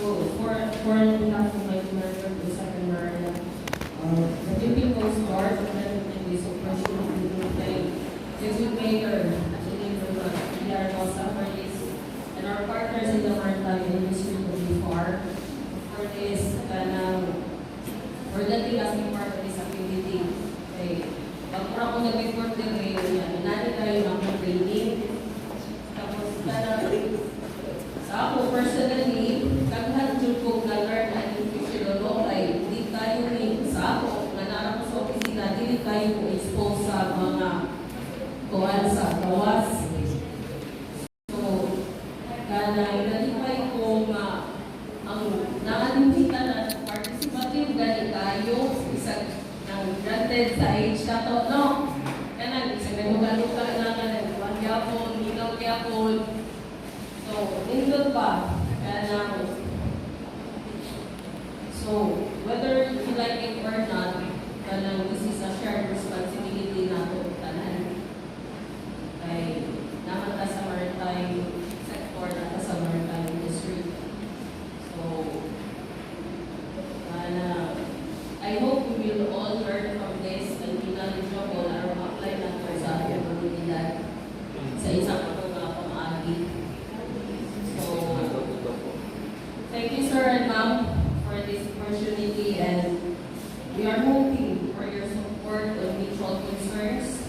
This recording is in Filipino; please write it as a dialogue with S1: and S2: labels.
S1: for behalf of my commander to Second Marina, the Philippine Coast Guard, definitely so appreciative to thank the good mayor, Villar Safaris, and our partners in the maritime industry to be far for this, for letting us be part of this activity. Okay. Pagpura ko nag-report din ngayon yan, natin tayo ng training. Tapos, sa ako personally, kaghan dyan ko na-learn at yung physiolog ay hindi tayo sa ako, nga narap sa opisina, hindi tayo expose sa mga kuwan sa gawas. So, inalipay ko ang nakalimita na participative gani tayo, isang granted sa age na to, no? Kanan, isang nagmugaluka na nagbuwan gyapon, minaw gyapon. So, nindot pa. Kanang, so, whether you like it or not, kanang this is a shared responsibility na to, kanan. Kay, naman ta sa maritime sector, nata sa maritime industry. So, I hope we will all learn from this and be knowledgeable or apply na to sa komunidad sa isang mga pamaagi. So, thank you sir and ma'am for this opportunity, and we are hoping for your support on mutual concerns